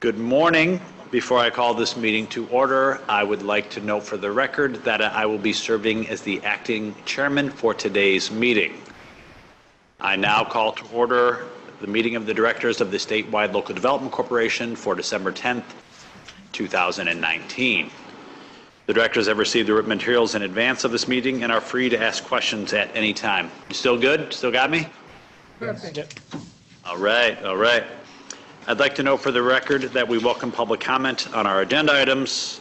Good morning. Before I call this meeting to order, I would like to note for the record that I will be serving as the acting chairman for today's meeting. I now call to order the meeting of the directors of the Statewide Local Development Corporation for December 10th, 2019. The directors have received the written materials in advance of this meeting and are free to ask questions at any time. You still good? Still got me? Perfect. Yep. All right. I'd like to note for the record that we welcome public comment on our agenda items.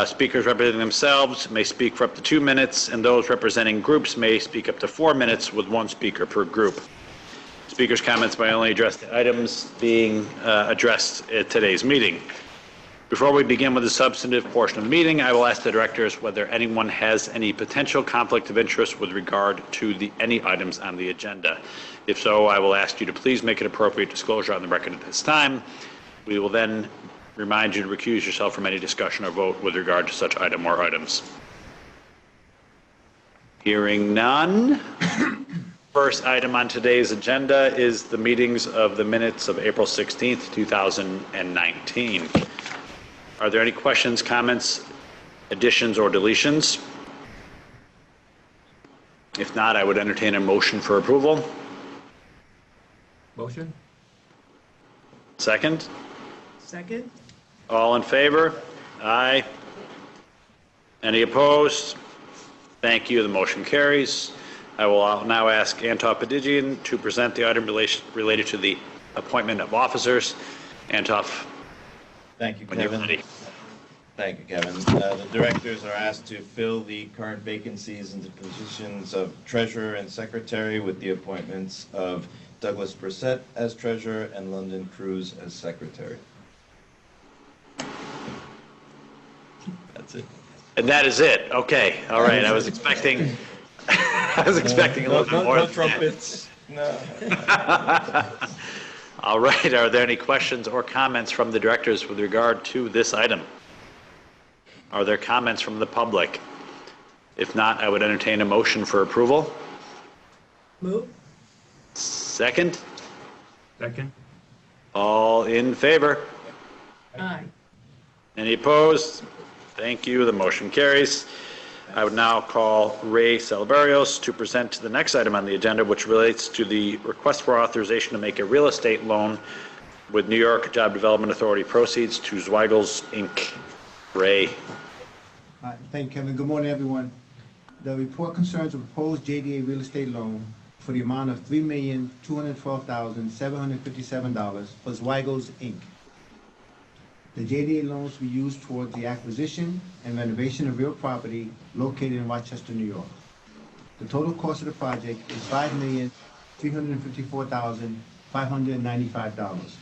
Speakers representing themselves may speak for up to 2 minutes, and those representing groups may speak up to 4 minutes with one speaker per group. Speakers' comments may only address the items being addressed at today's meeting. Before we begin with the substantive portion of the meeting, I will ask the directors whether anyone has any potential conflict of interest with regard to any items on the agenda. If so, I will ask you to please make an appropriate disclosure on the record at this time. We will then remind you to recuse yourself from any discussion or vote with regard to such item or items. Hearing none. First item on today's agenda is the meetings of the minutes of April 16th, 2019. Are there any questions, comments, additions, or deletions? If not, I would entertain a motion for approval. Motion? Second? Second? All in favor? Aye. Any opposed? Thank you. The motion carries. I will now ask Antov Padigian to present the item related to the appointment of officers. Antov. Thank you, Kevin. Thank you, Kevin. The directors are asked to fill the current vacancies in the positions of treasurer and secretary with the appointments of Douglas Brissett as treasurer and London Cruz as secretary. That's it. And that is it. Okay. All right. I was expecting a little bit more. No trumpets. No. All right. Are there any questions or comments from the directors with regard to this item? Are there comments from the public? If not, I would entertain a motion for approval. Move. Second? Second. All in favor? Aye. Any opposed? Thank you. The motion carries. I would now call Ray Salvarios to present the next item on the agenda, which relates to the request for authorization to make a real estate loan with New York Job Development Authority proceeds to Zweigels, Inc. Ray. Thank you, Kevin. Good morning, everyone. The report concerns a proposed JDA real estate loan for the amount of $3,212,757 for Zweigels, Inc. The JDA loans will be used towards the acquisition and renovation of real property located in Rochester, New York. The total cost of the project is $5,354,595.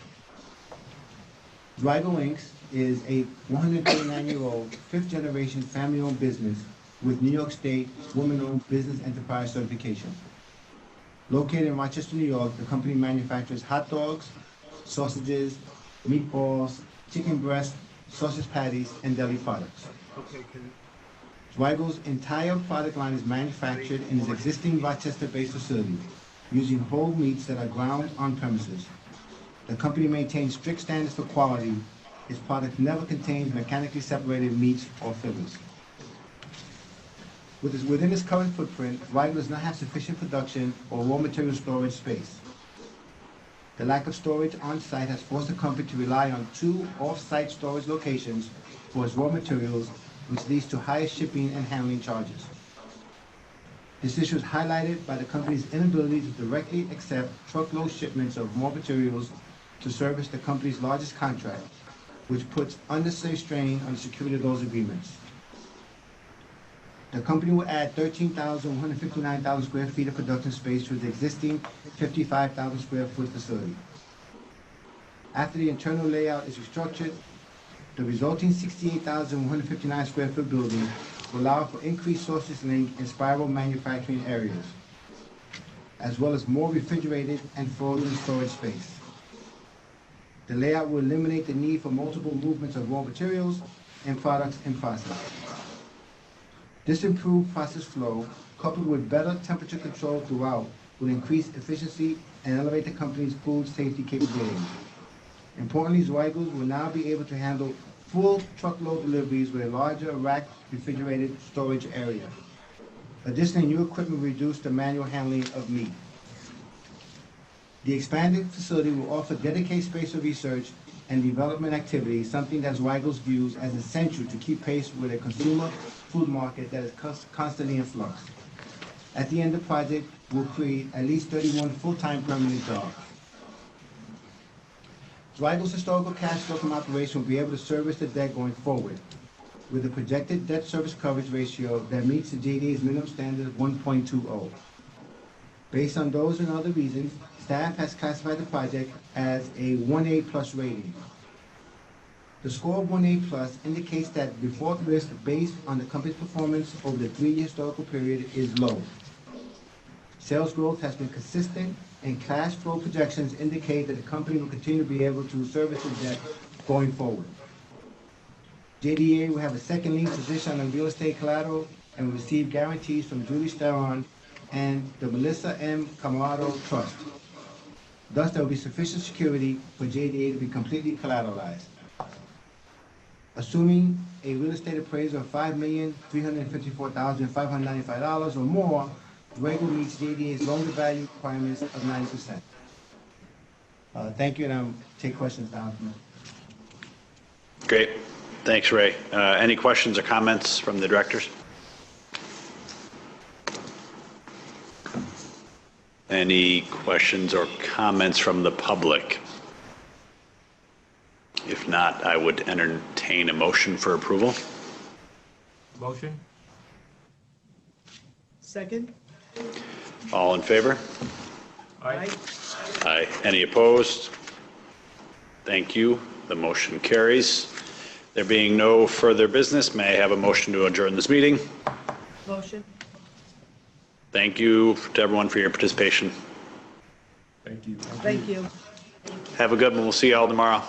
Zweigels, Inc. is a 139-year-old, fifth-generation family-owned business with New York State Woman-Owned Business Enterprise Certification. Located in Rochester, New York, the company manufactures hot dogs, sausages, meatballs, chicken breast, sausage patties, and deli products. Zweigels' entire product line is manufactured in its existing Rochester-based facility, using whole meats that are ground on premises. The company maintains strict standards for quality. Its product never contains mechanically separated meats or fillers. Within its current footprint, Zweigels does not have sufficient production or raw material storage space. The lack of storage on-site has forced the company to rely on 2 off-site storage locations for its raw materials, which leads to higher shipping and handling charges. This issue is highlighted by the company's inability to directly accept truckload shipments of raw materials to service the company's largest contract, which puts unnecessary strain on the security of those agreements. The company will add 13,159,000 square feet of production space to its existing 55,000 square foot facility. After the internal layout is restructured, the resulting 68,159 square foot building will allow for increased sausage link and spiral manufacturing areas, as well as more refrigerated and frozen storage space. The layout will eliminate the need for multiple movements of raw materials and products in process. This improved process flow, coupled with better temperature control throughout, will increase efficiency and elevate the company's food safety capabilities. Importantly, Zweigels will now be able to handle full truckload deliveries with a larger rack refrigerated storage area. Additionally, new equipment will reduce the manual handling of meat. The expanded facility will offer dedicated space for research and development activities, something that Zweigels views as essential to keep pace with a consumer food market that is constantly in flux. At the end, the project will create at least 31 full-time permanent jobs. Zweigels' historical cash flow from operation will be able to service the debt going forward, with a projected debt service coverage ratio that meets the JDA's minimum standard of 1.20. Based on those and other reasons, staff has classified the project as a 1A plus rating. The score of 1A plus indicates that default risk based on the company's performance over the 3-year historical period is low. Sales growth has been consistent, and cash flow projections indicate that the company will continue to be able to service the debt going forward. JDA will have a second lien position on real estate collateral and will receive guarantees from Julie Steron and the Melissa M. Camarado Trust. Thus, there will be sufficient security for JDA to be completely collateralized. Assuming a real estate appraisal of $5,354,595 or more, Zweigels meets JDA's loan-to-value requirements of 90%. Thank you, and I'll take questions now. Great. Thanks, Ray. Any questions or comments from the directors? Any questions or comments from the public? If not, I would entertain a motion for approval. Motion? Second? All in favor? Aye. Aye. Any opposed? Thank you. The motion carries. There being no further business, may I have a motion to adjourn this meeting? Motion? Thank you to everyone for your participation. Thank you. Thank you. Have a good one. We'll see you all tomorrow.